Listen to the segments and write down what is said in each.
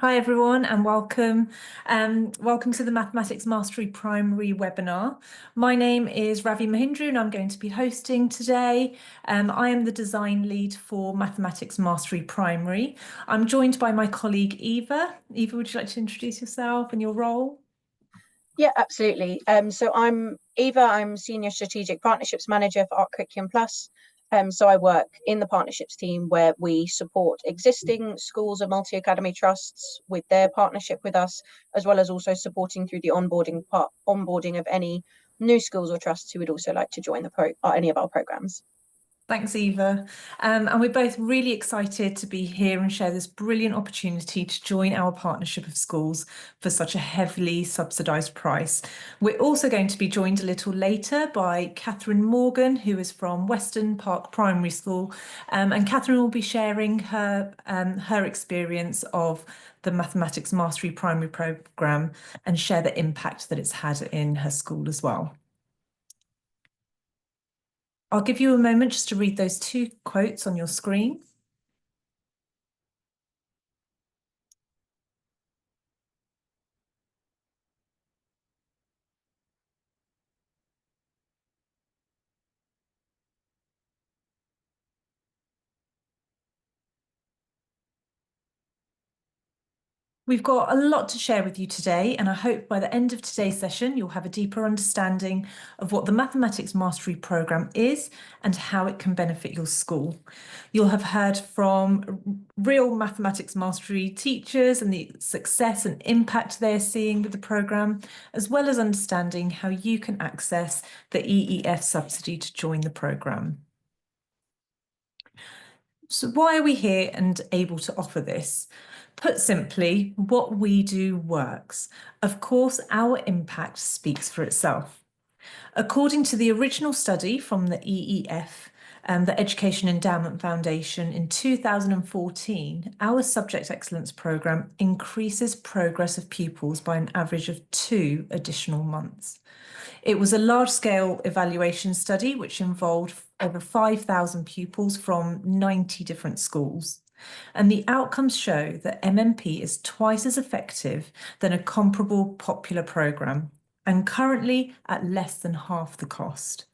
Hi everyone and welcome. Welcome to the Mathematics Mastery Primary webinar. My name is Ravi Mohindru and I'm going to be hosting today. I am the design lead for Mathematics Mastery Primary. I'm joined by my colleague Eva. Eva, would you like to introduce yourself and your role? Yeah, absolutely. So I'm Eva, I'm Senior Strategic Partnerships Manager for Art Curriculum Plus. So I work in the partnerships team where we support existing schools and multi-academy trusts with their partnership with us, as well as also supporting through the onboarding of any new schools or trusts who would also like to join any of our programs. Thanks, Eva. And we're both really excited to be here and share this brilliant opportunity to join our partnership of schools for such a heavily subsidised price. We're also going to be joined a little later by Kathryn Morgan, who is from Weston Park Primary School. And Kathryn will be sharing her experience of the Mathematics Mastery Primary programme and share the impact that it's had in her school as well. I'll give you a moment just to read those two quotes on your screen. We've got a lot to share with you today, and I hope by the end of today's session, you'll have a deeper understanding of what the Mathematics Mastery programme is and how it can benefit your school. You'll have heard from real Mathematics Mastery teachers and the success and impact they're seeing with the programme, as well as understanding how you can access the EEF subsidy to join the programme. So why are we here and able to offer this? Put simply, what we do works. Of course, our impact speaks for itself. According to the original study from the EEF, the Education Endowment Foundation in 2014, our Subject Excellence programme increases progress of pupils by an average of 2 additional months. It was a large-scale evaluation study which involved over 5,000 pupils from 90 different schools. And the outcomes show that MMP is twice as effective than a comparable popular programme, and currently at less than half the cost.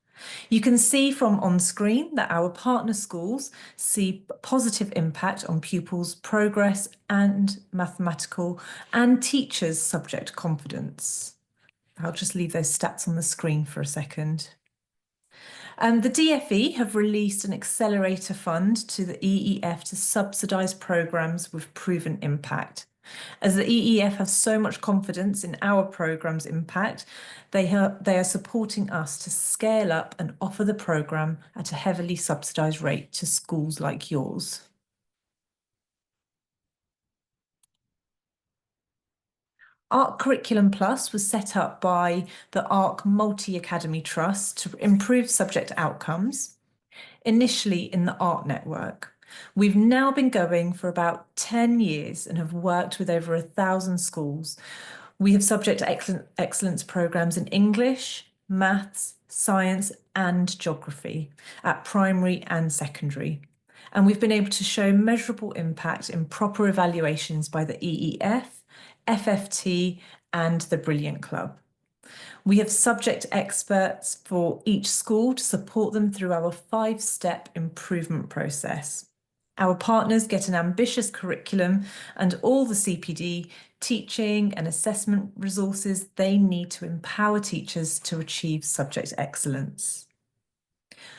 You can see from on screen that our partner schools see positive impact on pupils' progress and mathematical and teachers' subject confidence. I'll just leave those stats on the screen for a second. The DfE have released an accelerator fund to the EEF to subsidise programmes with proven impact. As the EEF have so much confidence in our programme's impact, they are supporting us to scale up and offer the programme at a heavily subsidised rate to schools like yours. Art Curriculum Plus was set up by the ARC Multi-Academy Trust to improve subject outcomes, initially in the art network. We've now been going for about 10 years and have worked with over 1,000 schools. We have subject excellence programmes in English, maths, science and geography at primary and secondary. And we've been able to show measurable impact in proper evaluations by the EEF, FFT and the Brilliant Club. We have subject experts for each school to support them through our 5-step improvement process. Our partners get an ambitious curriculum and all the CPD, teaching and assessment resources they need to empower teachers to achieve subject excellence.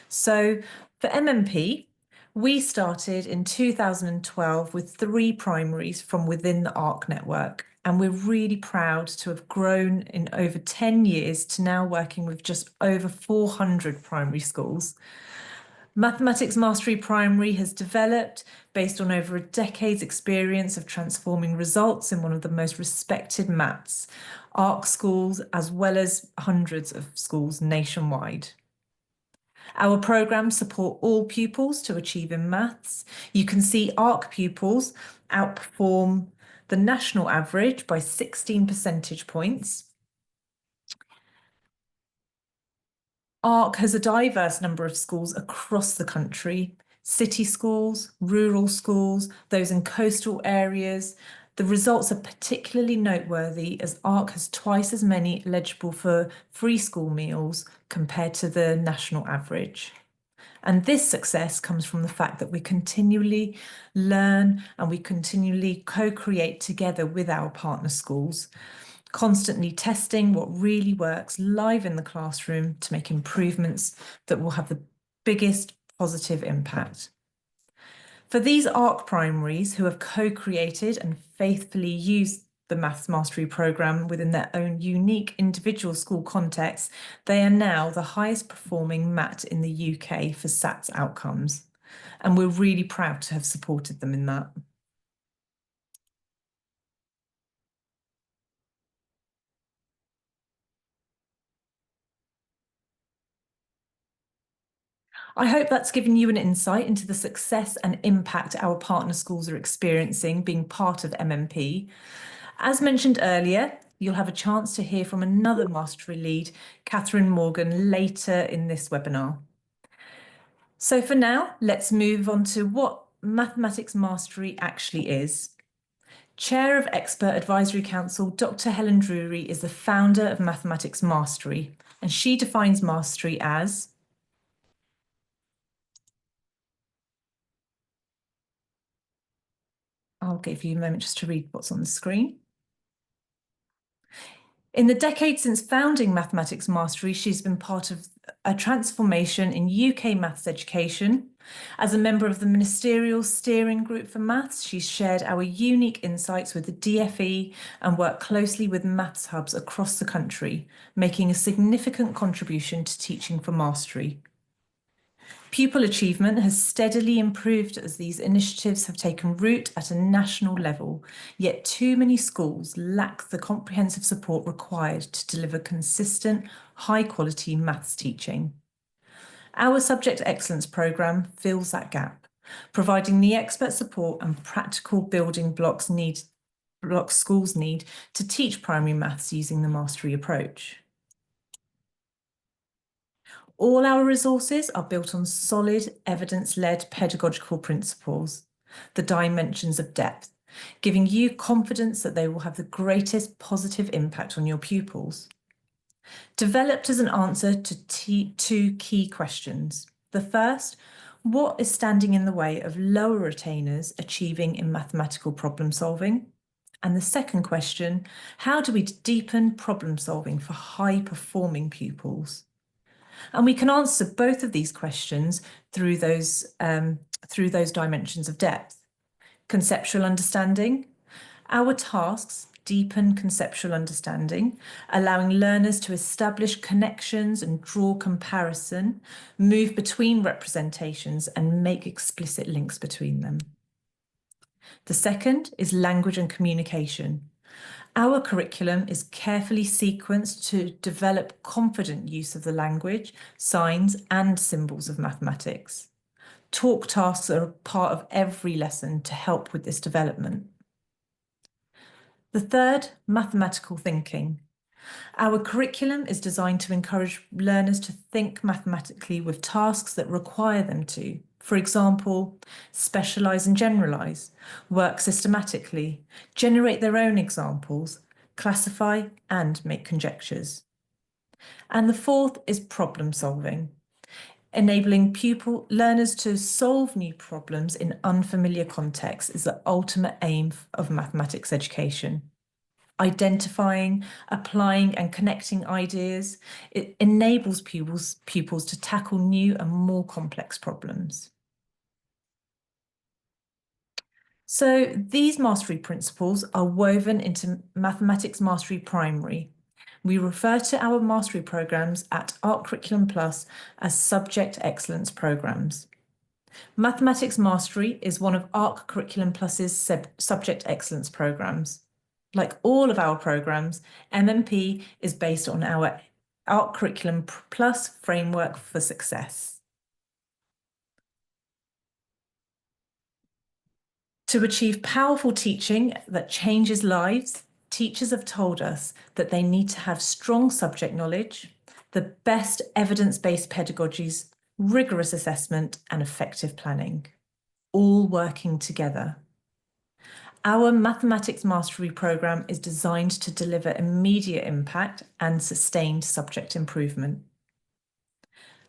So for MMP, we started in 2012 with 3 primaries from within the ARC network, and we're really proud to have grown in over 10 years to now working with just over 400 primary schools. Mathematics Mastery Primary has developed based on over a decade's experience of transforming results in one of the most respected maths, ARC schools, as well as hundreds of schools nationwide. Our programmes support all pupils to achieve in maths. You can see ARC pupils outperform the national average by 16 percentage points. ARC has a diverse number of schools across the country, city schools, rural schools, those in coastal areas, The results are particularly noteworthy as ARC has twice as many eligible for free school meals compared to the national average. And this success comes from the fact that we continually learn and we continually co-create together with our partner schools, constantly testing what really works live in the classroom to make improvements that will have the biggest positive impact. For these ARC primaries who have co-created and faithfully used the Maths Mastery programme within their own unique individual school context, they are now the highest performing MAT in the UK for SATS outcomes. And we're really proud to have supported them in that. I hope that's given you an insight into the success and impact our partner schools are experiencing being part of MMP. As mentioned earlier, you'll have a chance to hear from another mastery lead, Kathryn Morgan, later in this webinar. So for now, let's move on to what mathematics mastery actually is. Chair of Expert Advisory Council, Dr. Helen Drury is the founder of Mathematics Mastery, and she defines mastery as I'll give you a moment just to read what's on the screen. In the decade since founding Mathematics Mastery, she's been part of a transformation in UK maths education. As a member of the Ministerial Steering Group for Maths, she's shared our unique insights with the DfE and worked closely with maths hubs across the country, making a significant contribution to teaching for mastery. Pupil achievement has steadily improved as these initiatives have taken root at a national level, yet too many schools lack the comprehensive support required to deliver consistent, high-quality maths teaching. Our Subject Excellence programme fills that gap, providing the expert support and practical building blocks schools need to teach primary maths using the mastery approach. All our resources are built on solid, evidence-led pedagogical principles, the dimensions of depth, giving you confidence that they will have the greatest positive impact on your pupils. Developed as an answer to two key questions. The first, what is standing in the way of lower retainers achieving in mathematical problem solving? And the second question, how do we deepen problem solving for high-performing pupils? And we can answer both of these questions through those dimensions of depth. Conceptual understanding. Our tasks deepen conceptual understanding, allowing learners to establish connections and draw comparison, move between representations and make explicit links between them. The second is language and communication. Our curriculum is carefully sequenced to develop confident use of the language, signs, and symbols of mathematics. Talk tasks are a part of every lesson to help with this development. The third, mathematical thinking. Our curriculum is designed to encourage learners to think mathematically with tasks that require them to. For example, specialise and generalise, work systematically, generate their own examples, classify and make conjectures. And the fourth is problem solving, enabling learners to solve new problems in unfamiliar contexts is the ultimate aim of mathematics education. Identifying, applying and connecting ideas, it enables pupils to tackle new and more complex problems. So these mastery principles are woven into Mathematics Mastery Primary. We refer to our mastery programmes at ARC Curriculum Plus as Subject Excellence programmes. Mathematics Mastery is one of ARC Curriculum Plus's Subject Excellence programmes. Like all of our programmes, MMP is based on our ARC Curriculum Plus framework for success. To achieve powerful teaching that changes lives, teachers have told us that they need to have strong subject knowledge, the best evidence-based pedagogies, rigorous assessment, and effective planning, all working together. Our mathematics mastery programme is designed to deliver immediate impact and sustained subject improvement.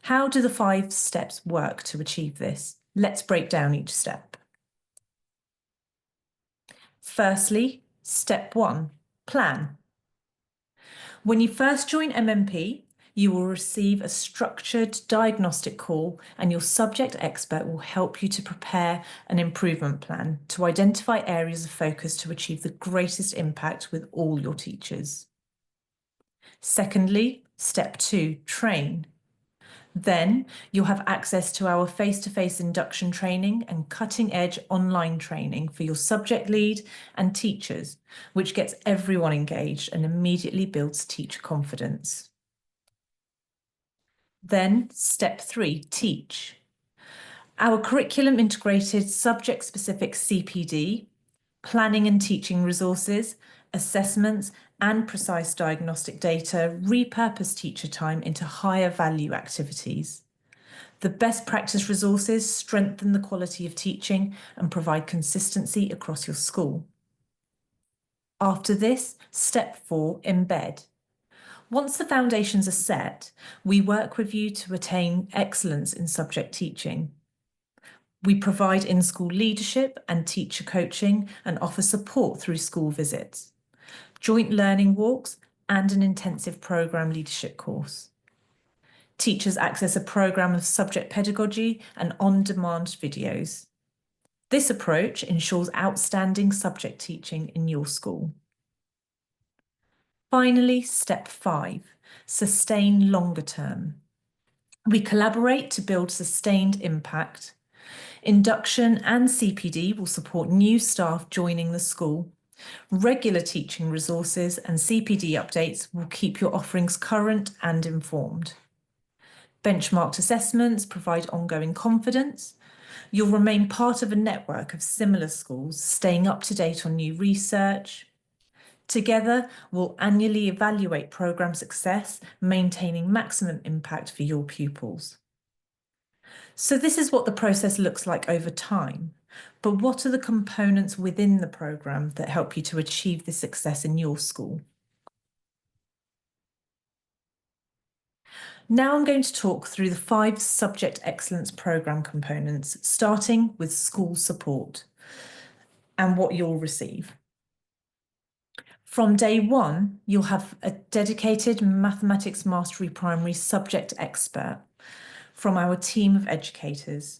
How do the 5 steps work to achieve this? Let's break down each step. Firstly, step 1, plan. When you first join MMP, you will receive a structured diagnostic call and your subject expert will help you to prepare an improvement plan to identify areas of focus to achieve the greatest impact with all your teachers. Secondly, step 2, train. Then you'll have access to our face-to-face induction training and cutting-edge online training for your subject lead and teachers, which gets everyone engaged and immediately builds teacher confidence. Then step 3, teach. Our curriculum integrated subject-specific CPD, planning and teaching resources, assessments, and precise diagnostic data repurpose teacher time into higher value activities. The best practice resources strengthen the quality of teaching and provide consistency across your school. After this, step 4, embed. Once the foundations are set, we work with you to attain excellence in subject teaching. We provide in-school leadership and teacher coaching and offer support through school visits, joint learning walks, and an intensive programme leadership course. Teachers access a programme of subject pedagogy and on-demand videos. This approach ensures outstanding subject teaching in your school. Finally, step 5, sustain longer term. We collaborate to build sustained impact. Induction and CPD will support new staff joining the school. Regular teaching resources and CPD updates will keep your offerings current and informed. Benchmarked assessments provide ongoing confidence. You'll remain part of a network of similar schools, staying up to date on new research. Together, we'll annually evaluate programme success, maintaining maximum impact for your pupils. So this is what the process looks like over time. But what are the components within the programme that help you to achieve this success in your school? Now I'm going to talk through the 5 subject excellence programme components, starting with school support and what you'll receive. From day 1, you'll have a dedicated Mathematics Mastery Primary subject expert from our team of educators.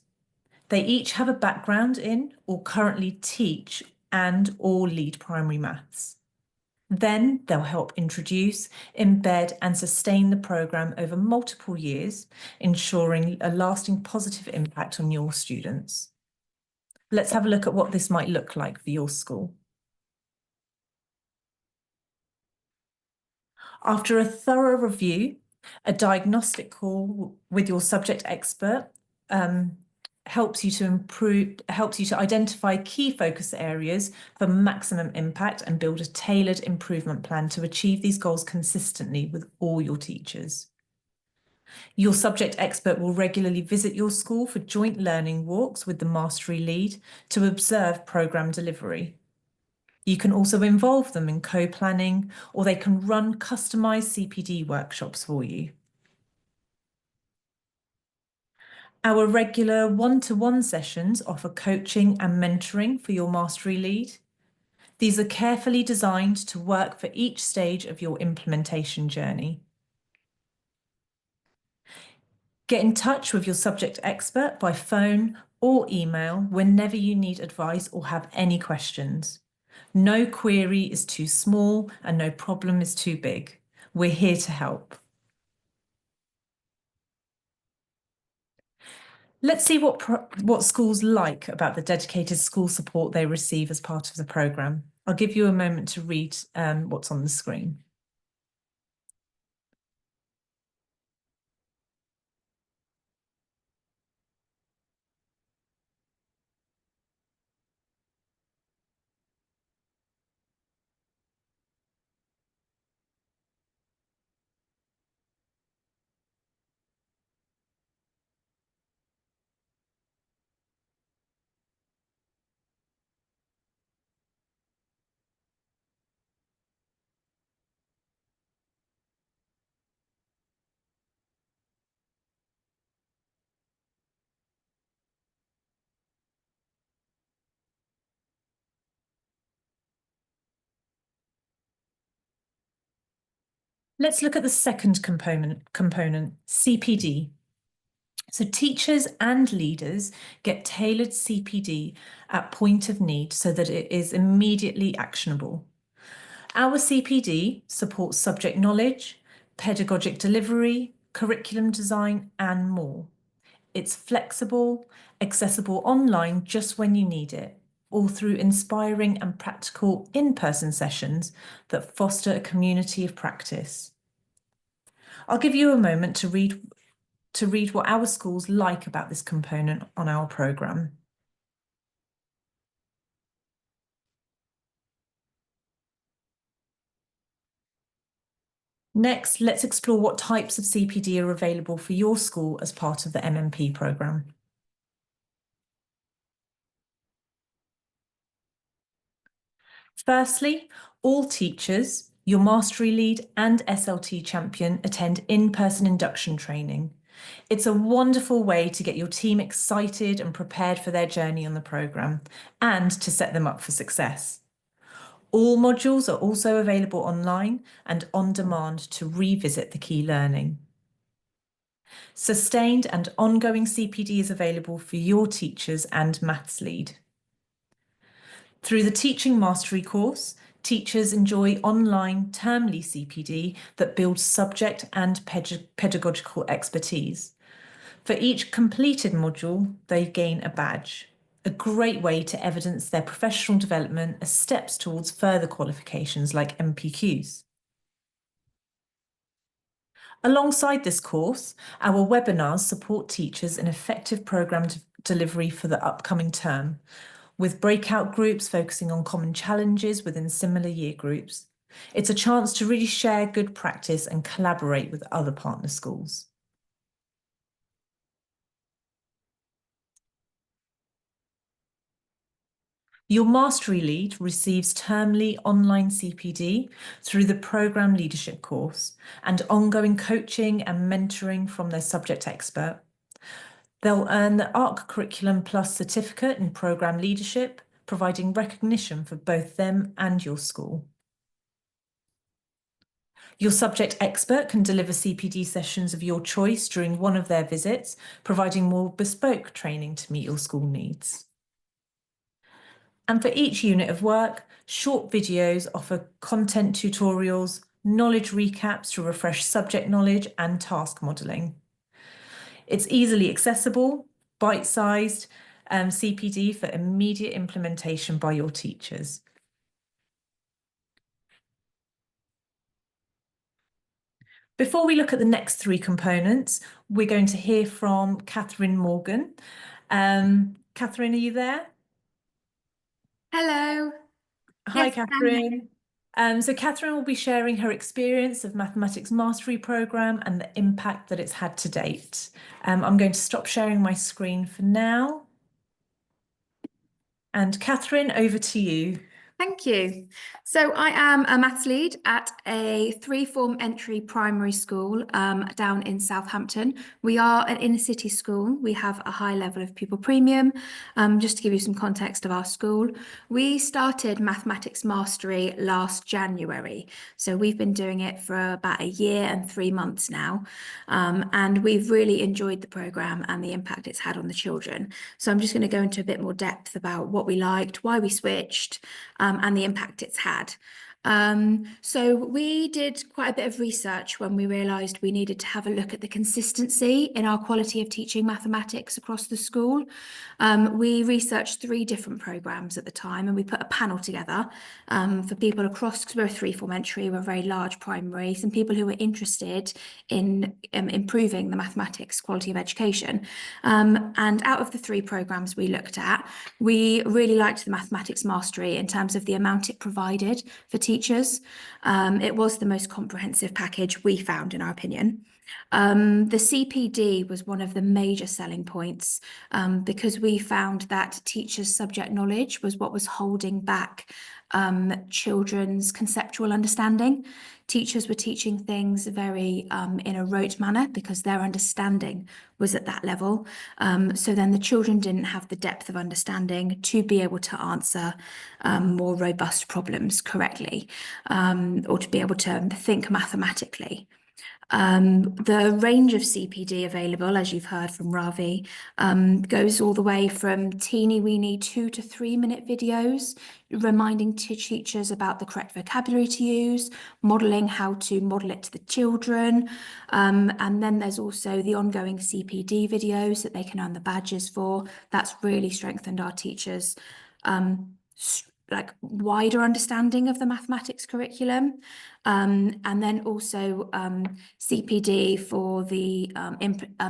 They each have a background in or currently teach and/or lead primary maths. Then they'll help introduce, embed and sustain the programme over multiple years, ensuring a lasting positive impact on your students. Let's have a look at what this might look like for your school. After a thorough review, a diagnostic call with your subject expert helps you to identify key focus areas for maximum impact and build a tailored improvement plan to achieve these goals consistently with all your teachers. Your subject expert will regularly visit your school for joint learning walks with the mastery lead to observe programme delivery. You can also involve them in co-planning, or they can run customised CPD workshops for you. Our regular one-to-one sessions offer coaching and mentoring for your mastery lead. These are carefully designed to work for each stage of your implementation journey. Get in touch with your subject expert by phone or email whenever you need advice or have any questions. No query is too small and no problem is too big. We're here to help. Let's see what schools like about the dedicated school support they receive as part of the programme. I'll give you a moment to read what's on the screen. Let's look at the second component, CPD. So teachers and leaders get tailored CPD at point of need so that it is immediately actionable. Our CPD supports subject knowledge, pedagogic delivery, curriculum design, and more. It's flexible, accessible online just when you need it, all through inspiring and practical in-person sessions that foster a community of practice. I'll give you a moment to read what our schools like about this component on our programme. Next, let's explore what types of CPD are available for your school as part of the MMP programme. Firstly, all teachers, your mastery lead and SLT champion attend in-person induction training. It's a wonderful way to get your team excited and prepared for their journey on the programme and to set them up for success. All modules are also available online and on demand to revisit the key learning. Sustained and ongoing CPD is available for your teachers and maths lead. Through the Teaching Mastery course, teachers enjoy online termly CPD that builds subject and pedagogical expertise. For each completed module, they gain a badge, a great way to evidence their professional development as steps towards further qualifications like MPQs. Alongside this course, our webinars support teachers in effective programme delivery for the upcoming term, with breakout groups focusing on common challenges within similar year groups. It's a chance to really share good practice and collaborate with other partner schools. Your mastery lead receives termly online CPD through the programme leadership course and ongoing coaching and mentoring from their subject expert. They'll earn the ARC Curriculum Plus certificate in programme leadership, providing recognition for both them and your school. Your subject expert can deliver CPD sessions of your choice during one of their visits, providing more bespoke training to meet your school needs. And for each unit of work, short videos offer content tutorials, knowledge recaps to refresh subject knowledge and task modelling. It's easily accessible, bite-sized CPD for immediate implementation by your teachers. Before we look at the next three components, we're going to hear from Kathryn Morgan. Kathryn, are you there? Hello. Hi, Yes, Kathryn. So Kathryn will be sharing her experience of Mathematics Mastery Programme and the impact that it's had to date. I'm going to stop sharing my screen for now. And Kathryn, over to you. Thank you. So I am a maths lead at a three-form entry primary school down in Southampton. We are an inner city school. We have a high level of pupil premium. Just to give you some context of our school, we started Mathematics Mastery last January. So we've been doing it for about a year and 3 months now. And we've really enjoyed the programme and the impact it's had on the children. So I'm just going to go into a bit more depth about what we liked, why we switched, and the impact it's had. So we did quite a bit of research when we realised we needed to have a look at the consistency in our quality of teaching mathematics across the school. We researched 3 different programmes at the time, and we put a panel together for people across, because we're a three-form entry, we're a very large primary, some people who were interested in improving the mathematics quality of education. And out of the 3 programmes we looked at, we really liked the Mathematics Mastery in terms of the amount it provided for teachers. It was the most comprehensive package we found, in our opinion. The CPD was one of the major selling points because we found that teachers' subject knowledge was what was holding back children's conceptual understanding. Teachers were teaching things very in a rote manner because their understanding was at that level. So then the children didn't have the depth of understanding to be able to answer more robust problems correctly or to be able to think mathematically. The range of CPD available, as you've heard from Ravi, goes all the way from teeny weeny 2 to 3 minute videos, reminding teachers about the correct vocabulary to use, modelling how to model it to the children. And then there's also the ongoing CPD videos that they can earn the badges for. That's really strengthened our teachers' like wider understanding of the mathematics curriculum. And then also CPD for the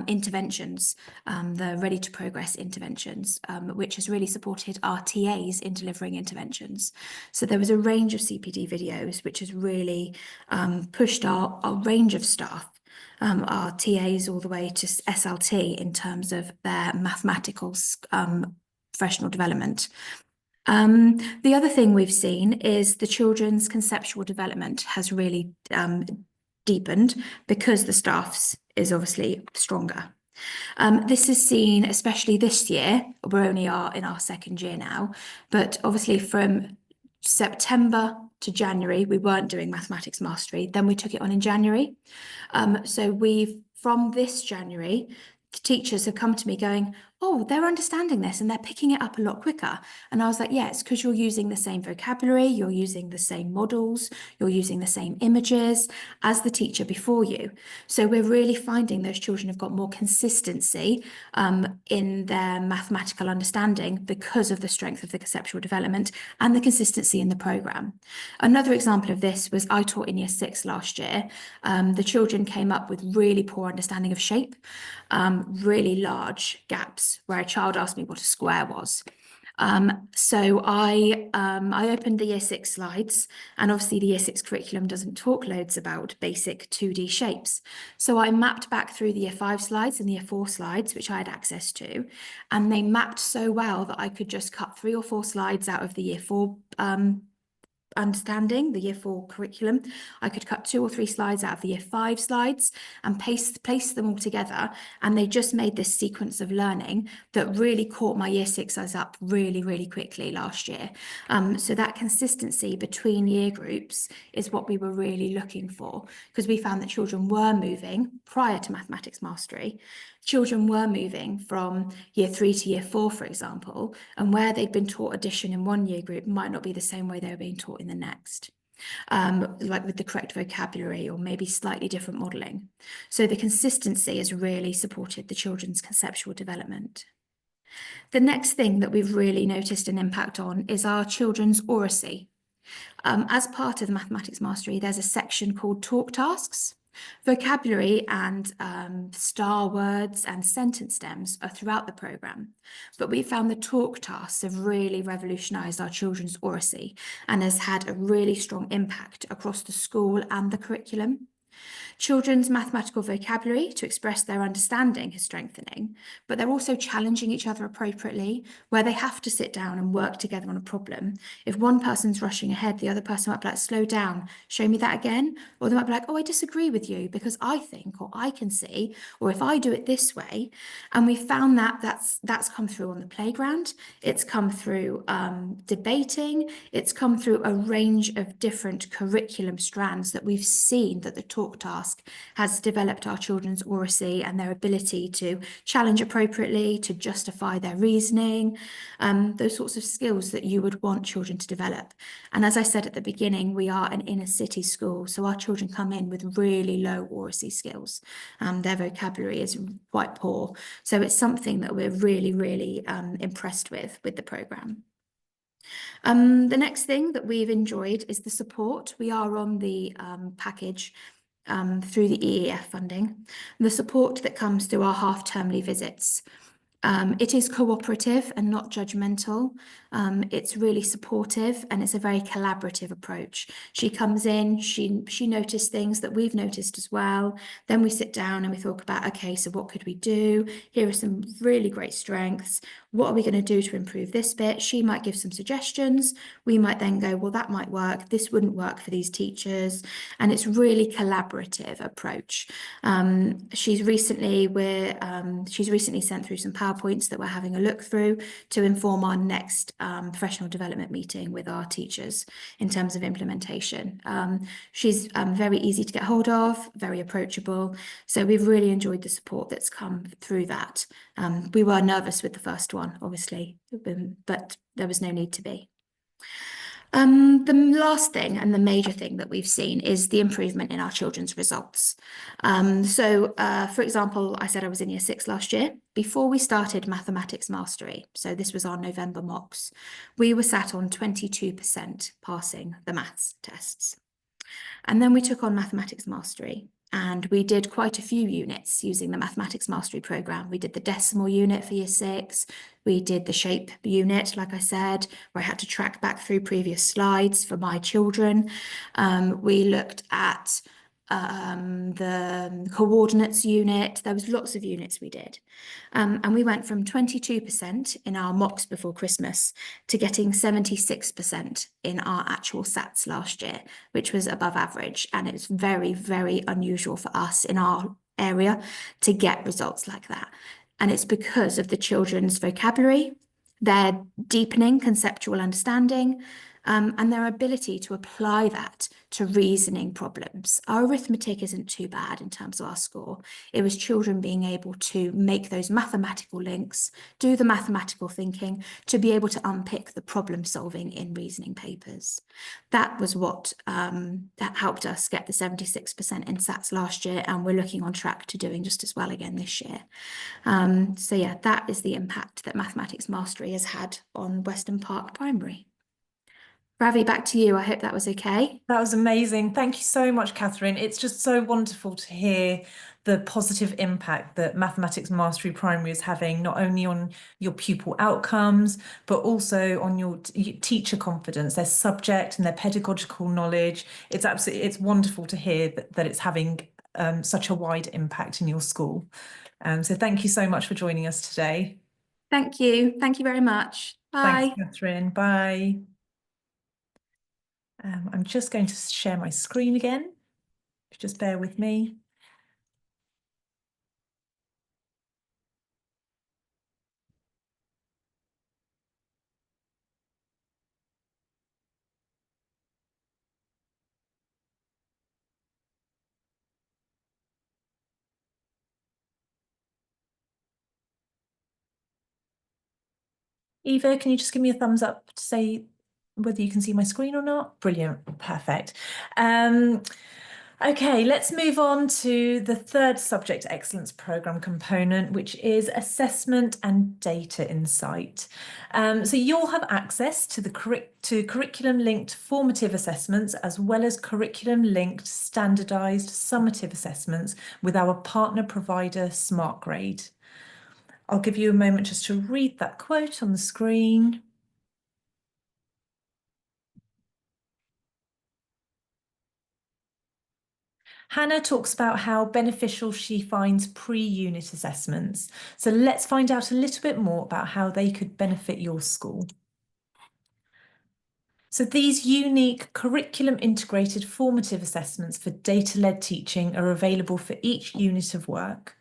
interventions, the Ready to Progress interventions, which has really supported our TAs in delivering interventions. So there was a range of CPD videos, which has really pushed our range of staff, our TAs all the way to SLT in terms of their mathematical professional development. The other thing we've seen is the children's conceptual development has really deepened because the staff's is obviously stronger. This is seen, especially this year, we're only in our second year now, but obviously from September to January, we weren't doing mathematics mastery, then we took it on in January. So from this January, the teachers have come to me going, oh, they're understanding this and they're picking it up a lot quicker. And I was like, yeah, it's because you're using the same vocabulary, you're using the same models, you're using the same images as the teacher before you. So we're really finding those children have got more consistency in their mathematical understanding because of the strength of the conceptual development and the consistency in the programme. Another example of this was I taught in Year 6 last year. The children came up with really poor understanding of shape, really large gaps where a child asked me what a square was. So I opened the Year 6 slides, and obviously the Year 6 curriculum doesn't talk loads about basic 2D shapes. So I mapped back through the Year 5 slides and the Year 4 slides, which I had access to, and they mapped so well that I could just cut 3 or 4 slides out of the Year 4 understanding, the Year 4 curriculum. I could cut 2 or 3 slides out of the Year 5 slides and place them all together, and they just made this sequence of learning that really caught my Year 6s up really, really quickly last year. So that consistency between year groups is what we were really looking for, because we found that children were moving prior to mathematics mastery. Children were moving from Year 3 to Year 4, for example, and where they'd been taught addition in one year group might not be the same way they were being taught in the next, like with the correct vocabulary or maybe slightly different modelling. So the consistency has really supported the children's conceptual development. The next thing that we've really noticed an impact on is our children's oracy. As part of the mathematics mastery, there's a section called talk tasks. Vocabulary and star words and sentence stems are throughout the programme, but we found the talk tasks have really revolutionised our children's oracy and has had a really strong impact across the school and the curriculum. Children's mathematical vocabulary to express their understanding is strengthening, but they're also challenging each other appropriately, where they have to sit down and work together on a problem. If one person's rushing ahead, the other person might be like, slow down, show me that again. Or they might be like, oh, I disagree with you because I think, or I can see, or if I do it this way. And we found that that's come through on the playground. It's come through debating. It's come through a range of different curriculum strands that we've seen that the talk task has developed our children's oracy and their ability to challenge appropriately, to justify their reasoning, those sorts of skills that you would want children to develop. And as I said at the beginning, we are an inner city school, so our children come in with really low oracy skills. Their vocabulary is quite poor. So it's something that we're really, really impressed with the programme. The next thing that we've enjoyed is the support. We are on the package through the EEF funding, the support that comes through our half-termly visits. It is cooperative and not judgmental. It's really supportive and it's a very collaborative approach. She comes in, she noticed things that we've noticed as well. Then we sit down and we talk about, okay, so what could we do? Here are some really great strengths. What are we going to do to improve this bit? She might give some suggestions. We might then go, well, that might work. This wouldn't work for these teachers. And it's really collaborative approach. She's recently sent through some PowerPoints that we're having a look through to inform our next professional development meeting with our teachers in terms of implementation. She's very easy to get hold of, very approachable. So we've really enjoyed the support that's come through that. We were nervous with the first one, obviously, but there was no need to be. The last thing and the major thing that we've seen is the improvement in our children's results. For example, I said I was in year 6 last year. Before we started mathematics mastery, so this was our November mocks, we were sat on 22% passing the maths tests. And then we took on mathematics mastery. And we did quite a few units using the Mathematics Mastery programme. We did the decimal unit for year 6. We did the shape unit, like I said, where I had to track back through previous slides for my children. We looked at the coordinates unit. There was lots of units we did. And we went from 22% in our mocks before Christmas to getting 76% in our actual SATs last year, which was above average. And it's very, very unusual for us in our area to get results like that. And it's because of the children's vocabulary, their deepening conceptual understanding, and their ability to apply that to reasoning problems. Our arithmetic isn't too bad in terms of our score. It was children being able to make those mathematical links, do the mathematical thinking, to be able to unpick the problem solving in reasoning papers. That was what that helped us get the 76% in SATs last year, and we're looking on track to doing just as well again this year. So yeah, that is the impact that mathematics mastery has had on Weston Park Primary. Ravi, back to you. I hope that was okay. That was amazing. Thank you so much, Kathryn. It's just so wonderful to hear the positive impact that Mathematics Mastery Primary is having, not only on your pupil outcomes, but also on your teacher confidence, their subject and their pedagogical knowledge. It's wonderful to hear that it's having such a wide impact in your school. So thank you so much for joining us today. Thank you. Thank you very much. Bye. Thanks, Kathryn. Bye. I'm just going to share my screen again. Just bear with me. Eva, can you just give me a thumbs up to say whether you can see my screen or not? Brilliant, perfect. Okay, let's move on to the third subject excellence programme component, which is assessment and data insight. So you'll have access to the curriculum-linked formative assessments, as well as curriculum-linked standardised summative assessments with our partner provider SmartGrade. I'll give you a moment just to read that quote on the screen. Hannah talks about how beneficial she finds pre-unit assessments. So let's find out a little bit more about how they could benefit your school. So these unique curriculum integrated formative assessments for data-led teaching are available for each unit of work.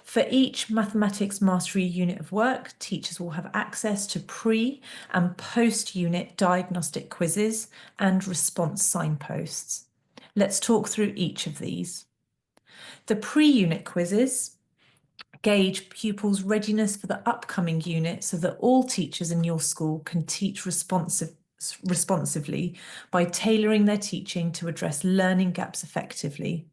For each mathematics mastery unit of work, teachers will have access to pre- and post-unit diagnostic quizzes and response signposts. Let's talk through each of these. The pre-unit quizzes gauge pupils' readiness for the upcoming unit so that all teachers in your school can teach responsively by tailoring their teaching to address learning gaps effectively.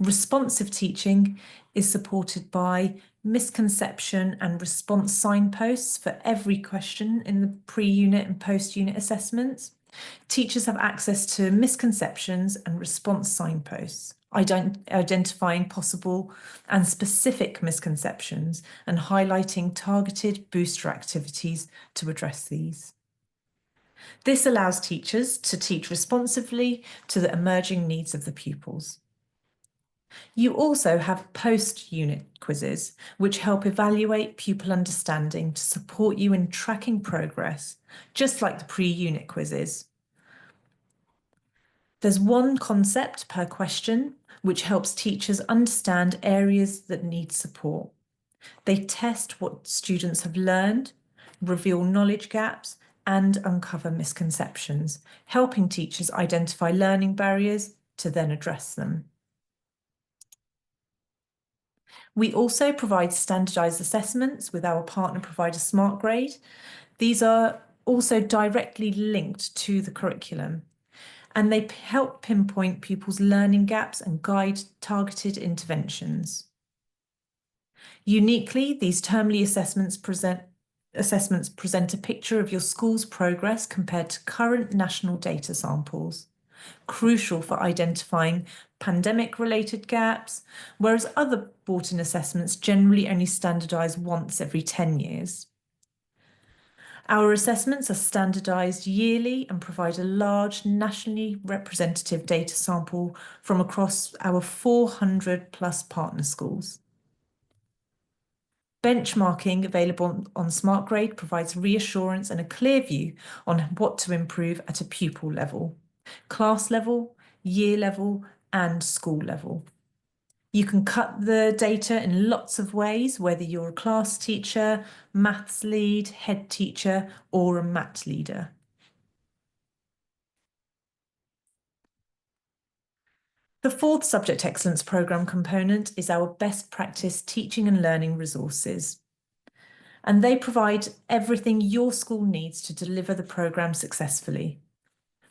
Responsive teaching is supported by misconception and response signposts for every question in the pre-unit and post-unit assessments. Teachers have access to misconceptions and response signposts, identifying possible and specific misconceptions and highlighting targeted booster activities to address these. This allows teachers to teach responsively to the emerging needs of the pupils. You also have post-unit quizzes, which help evaluate pupil understanding to support you in tracking progress, just like the pre-unit quizzes. There's one concept per question, which helps teachers understand areas that need support. They test what students have learned, reveal knowledge gaps, and uncover misconceptions, helping teachers identify learning barriers to then address them. We also provide standardised assessments with our partner provider SmartGrade. These are also directly linked to the curriculum, and they help pinpoint pupils' learning gaps and guide targeted interventions. Uniquely, these termly assessments present a picture of your school's progress compared to current national data samples, crucial for identifying pandemic-related gaps, whereas other brought-in assessments generally only standardise once every 10 years. Our assessments are standardised yearly and provide a large nationally representative data sample from across our 400 plus partner schools. Benchmarking available on SmartGrade provides reassurance and a clear view on what to improve at a pupil level, class level, year level, and school level. You can cut the data in lots of ways, whether you're a class teacher, maths lead, head teacher, or a MAT leader. The fourth Subject Excellence Programme component is our best practice teaching and learning resources. And they provide everything your school needs to deliver the programme successfully.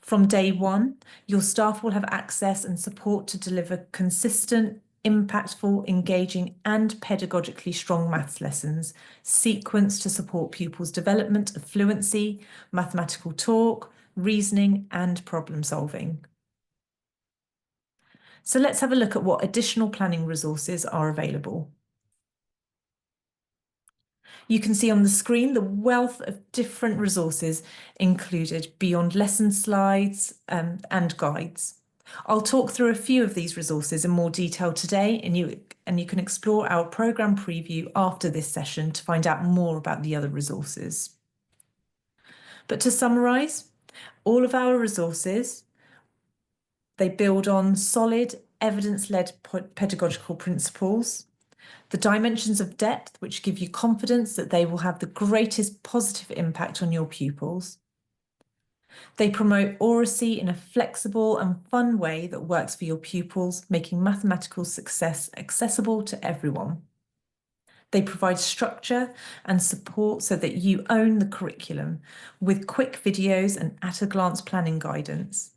From day one, your staff will have access and support to deliver consistent, impactful, engaging and pedagogically strong maths lessons, sequenced to support pupils' development of fluency, mathematical talk, reasoning and problem solving. So let's have a look at what additional planning resources are available. You can see on the screen the wealth of different resources included beyond lesson slides and guides. I'll talk through a few of these resources in more detail today, and you can explore our programme preview after this session to find out more about the other resources. But to summarise, all of our resources, they build on solid, evidence-led pedagogical principles, the dimensions of depth, which give you confidence that they will have the greatest positive impact on your pupils. They promote oracy in a flexible and fun way that works for your pupils, making mathematical success accessible to everyone. They provide structure and support so that you own the curriculum with quick videos and at-a-glance planning guidance.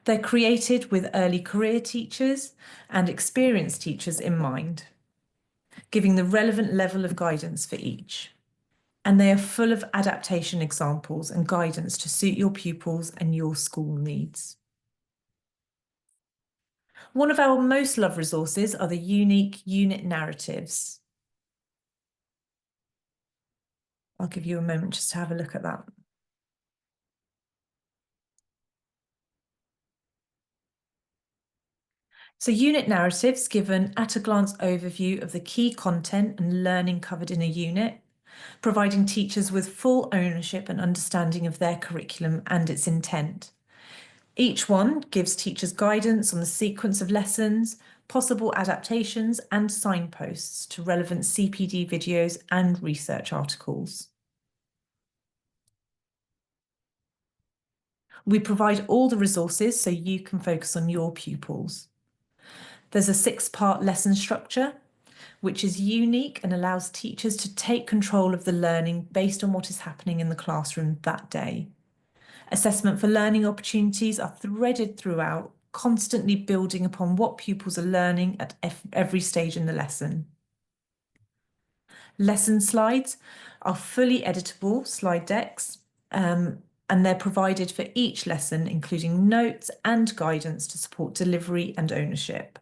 They're created with early career teachers and experienced teachers in mind, giving the relevant level of guidance for each. And they are full of adaptation examples and guidance to suit your pupils and your school needs. One of our most loved resources are the unique unit narratives. I'll give you a moment just to have a look at that. So unit narratives give an at-a-glance overview of the key content and learning covered in a unit, providing teachers with full ownership and understanding of their curriculum and its intent. Each one gives teachers guidance on the sequence of lessons, possible adaptations and signposts to relevant CPD videos and research articles. We provide all the resources so you can focus on your pupils. There's a 6-part lesson structure, which is unique and allows teachers to take control of the learning based on what is happening in the classroom that day. Assessment for learning opportunities are threaded throughout, constantly building upon what pupils are learning at every stage in the lesson. Lesson slides are fully editable slide decks, and they're provided for each lesson, including notes and guidance to support delivery and ownership.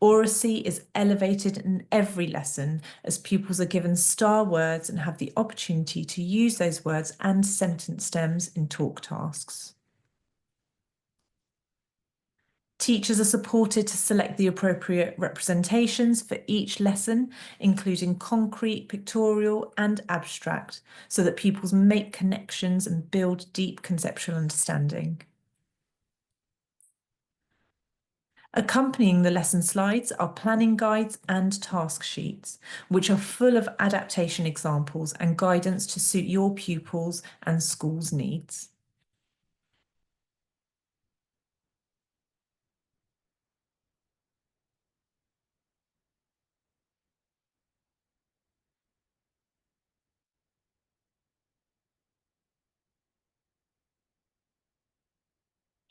Oracy is elevated in every lesson as pupils are given star words and have the opportunity to use those words and sentence stems in talk tasks. Teachers are supported to select the appropriate representations for each lesson, including concrete, pictorial, and abstract, so that pupils make connections and build deep conceptual understanding. Accompanying the lesson slides are planning guides and task sheets, which are full of adaptation examples and guidance to suit your pupils' and school's needs.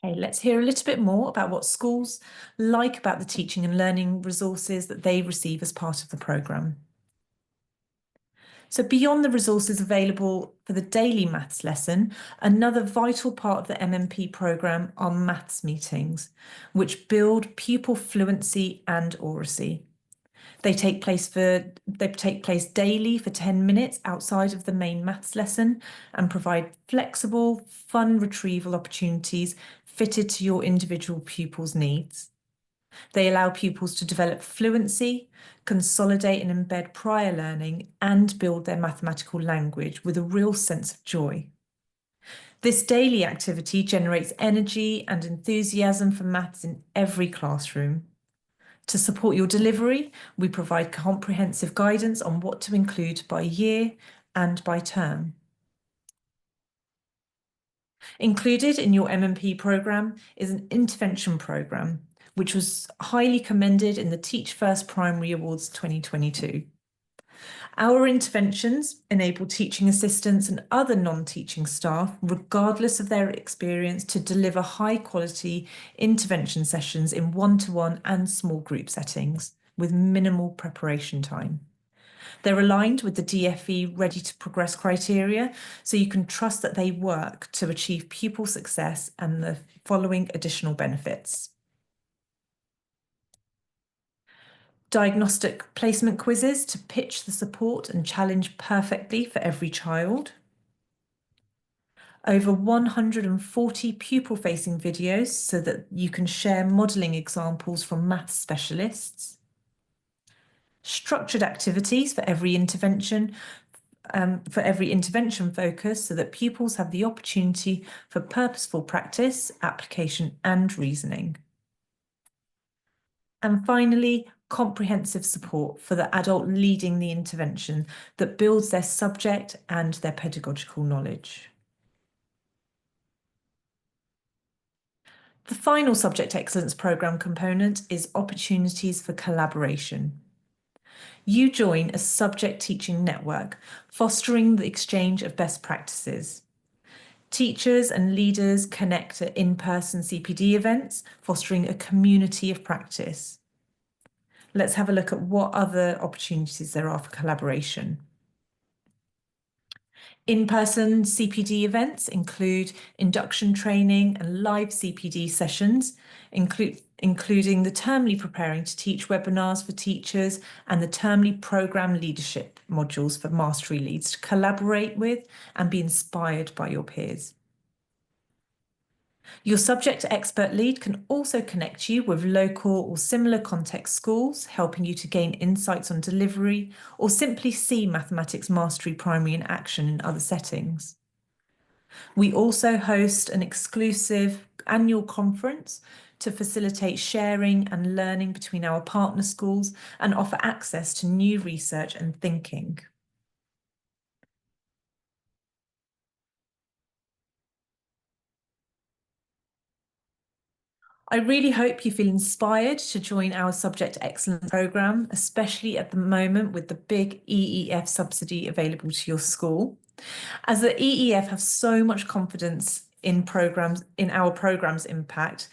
Okay, let's hear a little bit more about what schools like about the teaching and learning resources that they receive as part of the programme. So beyond the resources available for the daily maths lesson, another vital part of the MMP programme are maths meetings, which build pupil fluency and oracy. They take place daily for 10 minutes outside of the main maths lesson and provide flexible, fun retrieval opportunities fitted to your individual pupils' needs. They allow pupils to develop fluency, consolidate and embed prior learning, and build their mathematical language with a real sense of joy. This daily activity generates energy and enthusiasm for maths in every classroom. To support your delivery, we provide comprehensive guidance on what to include by year and by term. Included in your MMP programme is an intervention programme, which was highly commended in the Teach First Primary Awards 2022. Our interventions enable teaching assistants and other non-teaching staff, regardless of their experience, to deliver high-quality intervention sessions in one-to-one and small group settings with minimal preparation time. They're aligned with the DfE Ready to Progress criteria, so you can trust that they work to achieve pupil success and the following additional benefits. Diagnostic placement quizzes to pitch the support and challenge perfectly for every child. Over 140 pupil-facing videos so that you can share modelling examples from maths specialists. Structured activities for every intervention focus so that pupils have the opportunity for purposeful practice, application and reasoning. And finally, comprehensive support for the adult leading the intervention that builds their subject and their pedagogical knowledge. The final Subject Excellence Programme component is opportunities for collaboration. You join a subject teaching network, fostering the exchange of best practices. Teachers and leaders connect at in-person CPD events, fostering a community of practice. Let's have a look at what other opportunities there are for collaboration. In-person CPD events include induction training and live CPD sessions, including the termly preparing to teach webinars for teachers and the termly programme leadership modules for mastery leads to collaborate with and be inspired by your peers. Your subject expert lead can also connect you with local or similar context schools, helping you to gain insights on delivery or simply see mathematics mastery primary in action in other settings. We also host an exclusive annual conference to facilitate sharing and learning between our partner schools and offer access to new research and thinking. I really hope you feel inspired to join our Subject Excellence programme, especially at the moment with the big EEF subsidy available to your school. As the EEF have so much confidence in our programme's impact,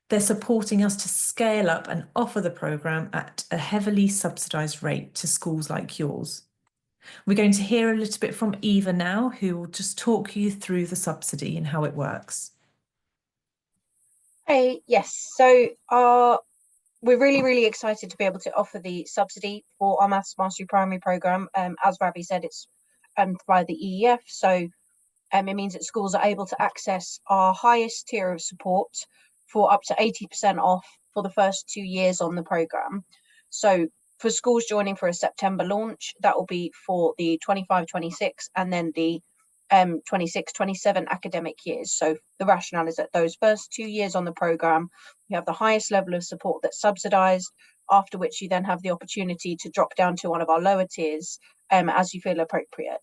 they're supporting us to scale up and offer the programme at a heavily subsidised rate to schools like yours. We're going to hear a little bit from Eva now, who will just talk you through the subsidy and how it works. Hey, yes, so our we're really excited to be able to offer the subsidy for our Maths Mastery Primary programme. As Ravi said, it's by the EEF, so it means that schools are able to access our highest tier of support for up to 80% off for the first 2 years on the programme. So for schools joining for a September launch, that will be for the 25-26 and then the 26-27 academic years. So the rationale is that those first 2 years on the programme, you have the highest level of support that's subsidised, after which you then have the opportunity to drop down to one of our lower tiers as you feel appropriate.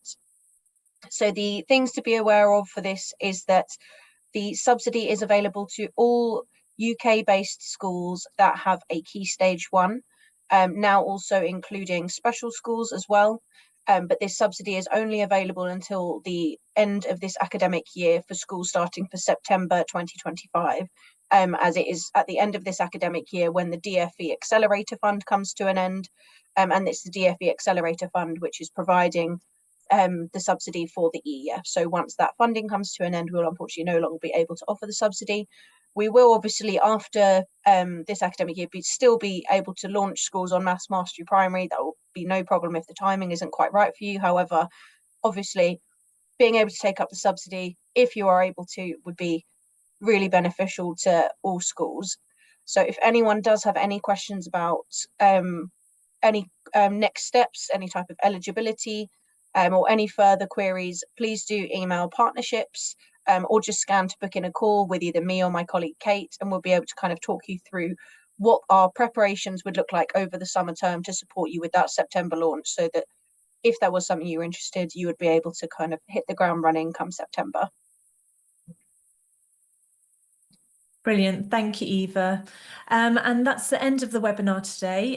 So the things to be aware of for this is that the subsidy is available to all UK-based schools that have a Key Stage 1, now also including special schools as well. But this subsidy is only available until the end of this academic year for schools starting for September 2025, as it is at the end of this academic year when the DfE Accelerator Fund comes to an end. And it's the DfE Accelerator Fund which is providing the subsidy for the EEF. So once that funding comes to an end, we'll unfortunately no longer be able to offer the subsidy. We will obviously, after this academic year, still be able to launch schools on Maths Mastery Primary. That will be no problem if the timing isn't quite right for you. However, obviously, being able to take up the subsidy, if you are able to, would be really beneficial to all schools. So if anyone does have any questions about any next steps, any type of eligibility, or any further queries, please do email partnerships or just scan to book in a call with either me or my colleague Kate, and we'll be able to kind of talk you through what our preparations would look like over the summer term to support you with that September launch, so that if there was something you were interested, you would be able to kind of hit the ground running come September. Brilliant. Thank you, Eva. And that's the end of the webinar today.